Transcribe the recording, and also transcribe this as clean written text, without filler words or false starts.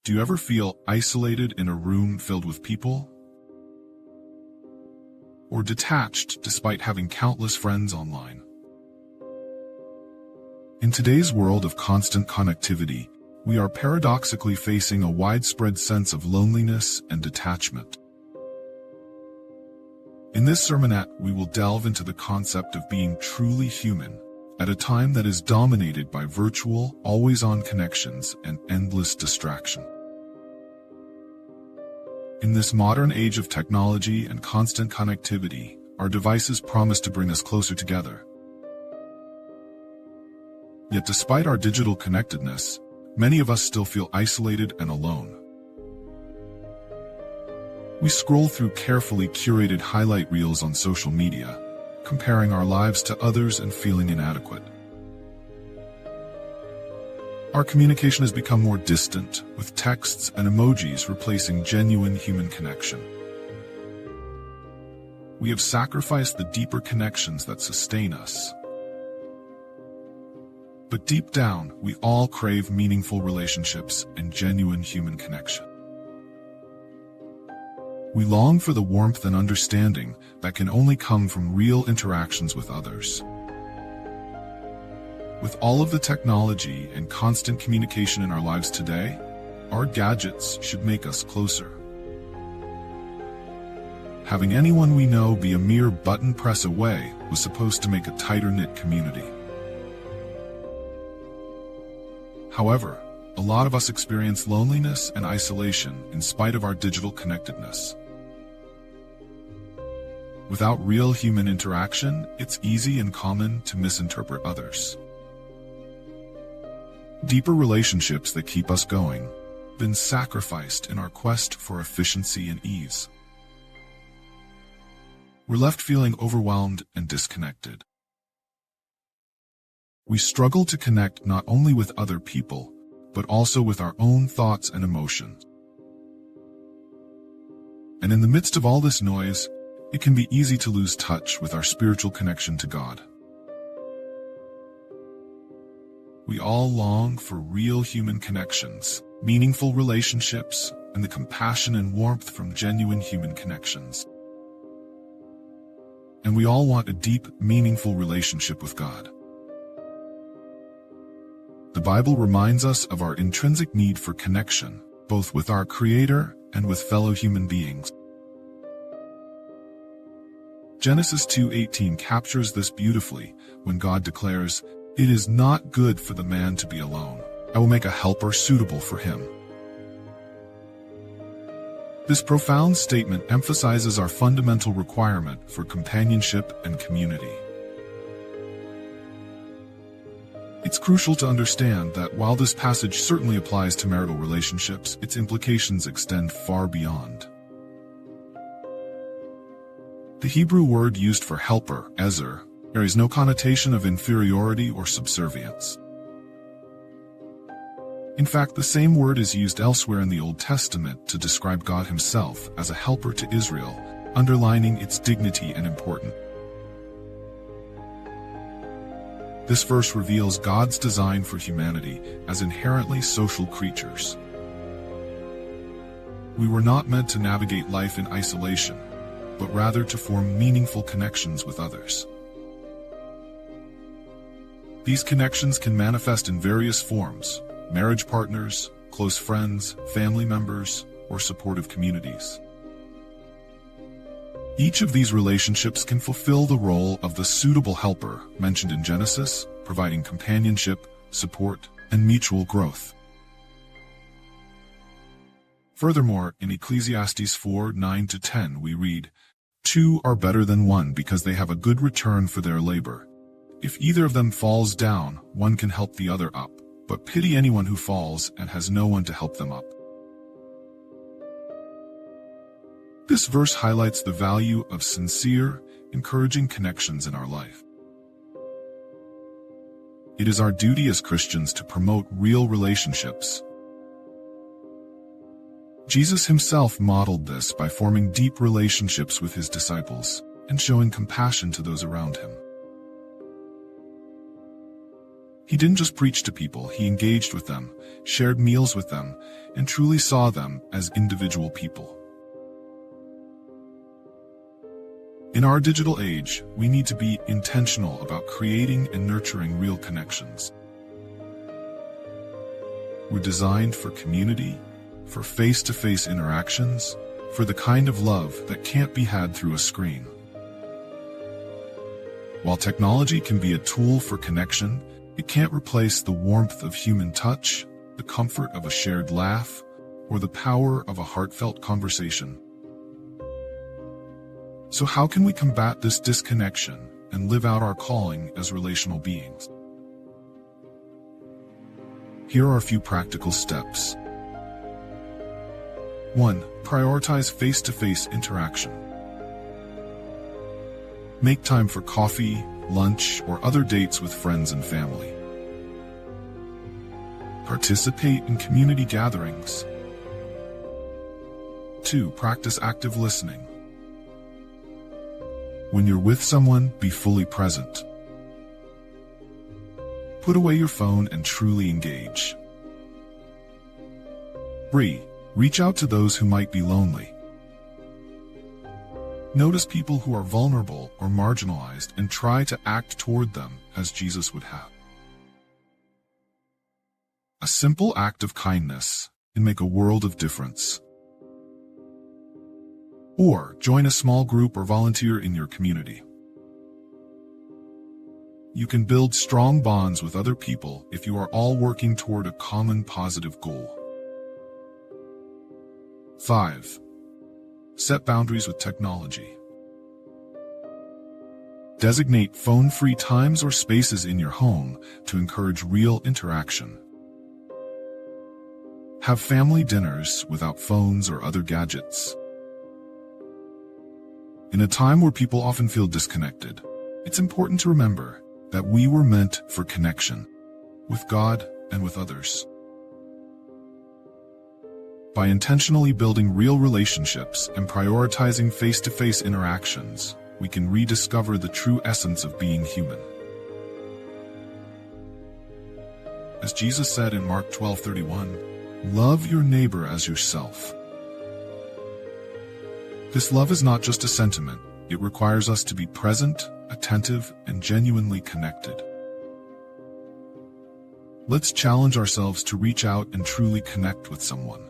Do you ever feel isolated in a room filled with people? Or detached despite having countless friends online? In today's world of constant connectivity, we are paradoxically facing a widespread sense of loneliness and detachment. In this sermonette, we will delve into the concept of being truly human at a time that is dominated by virtual, always-on connections and endless distraction. In this modern age of technology and constant connectivity, our devices promise to bring us closer together. Yet despite our digital connectedness, many of us still feel isolated and alone. We scroll through carefully curated highlight reels on social media, comparing our lives to others and feeling inadequate. Our communication has become more distant, with texts and emojis replacing genuine human connection. We have sacrificed the deeper connections that sustain us. But deep down, we all crave meaningful relationships and genuine human connection. We long for the warmth and understanding that can only come from real interactions with others. With all of the technology and constant communication in our lives today, our gadgets should make us closer. Having anyone we know be a mere button press away was supposed to make a tighter-knit community. However, a lot of us experience loneliness and isolation in spite of our digital connectedness. Without real human interaction, it's easy and common to misinterpret others. Deeper relationships that keep us going have been sacrificed in our quest for efficiency and ease. We're left feeling overwhelmed and disconnected. We struggle to connect not only with other people, but also with our own thoughts and emotions. And in the midst of all this noise, it can be easy to lose touch with our spiritual connection to God. We all long for real human connections, meaningful relationships, and the compassion and warmth from genuine human connections. And we all want a deep, meaningful relationship with God. The Bible reminds us of our intrinsic need for connection, both with our Creator and with fellow human beings. Genesis 2:18 captures this beautifully when God declares, "It is not good for the man to be alone. I will make a helper suitable for him." This profound statement emphasizes our fundamental requirement for companionship and community. It's crucial to understand that while this passage certainly applies to marital relationships, its implications extend far beyond. The Hebrew word used for helper, ezer, carries no connotation of inferiority or subservience. In fact, the same word is used elsewhere in the Old Testament to describe God himself as a helper to Israel, underlining its dignity and importance. This verse reveals God's design for humanity as inherently social creatures. We were not meant to navigate life in isolation, but rather to form meaningful connections with others. These connections can manifest in various forms: marriage partners, close friends, family members, or supportive communities. Each of these relationships can fulfill the role of the suitable helper mentioned in Genesis, providing companionship, support, and mutual growth. Furthermore, in Ecclesiastes 4:9-10 we read, "Two are better than one because they have a good return for their labor. If either of them falls down, one can help the other up, but pity anyone who falls and has no one to help them up." This verse highlights the value of sincere, encouraging connections in our life. It is our duty as Christians to promote real relationships. Jesus himself modeled this by forming deep relationships with his disciples and showing compassion to those around him. He didn't just preach to people, he engaged with them, shared meals with them, and truly saw them as individual people. In our digital age, we need to be intentional about creating and nurturing real connections. We're designed for community, for face-to-face interactions, for the kind of love that can't be had through a screen. While technology can be a tool for connection, it can't replace the warmth of human touch, the comfort of a shared laugh, or the power of a heartfelt conversation. So how can we combat this disconnection and live out our calling as relational beings? Here are a few practical steps. 1. Prioritize face-to-face interaction. Make time for coffee, lunch, or other dates with friends and family. Participate in community gatherings. 2. Practice active listening. When you're with someone, be fully present. Put away your phone and truly engage. 3. Reach out to those who might be lonely. Notice people who are vulnerable or marginalized and try to act toward them as Jesus would have. A simple act of kindness can make a world of difference. Or join a small group or volunteer in your community. You can build strong bonds with other people if you are all working toward a common positive goal. 5. Set boundaries with technology. Designate phone-free times or spaces in your home to encourage real interaction. Have family dinners without phones or other gadgets. In a time where people often feel disconnected, it's important to remember that we were meant for connection with God and with others. By intentionally building real relationships and prioritizing face-to-face interactions, we can rediscover the true essence of being human. As Jesus said in Mark 12:31, "Love your neighbor as yourself." This love is not just a sentiment, it requires us to be present, attentive, and genuinely connected. Let's challenge ourselves to reach out and truly connect with someone.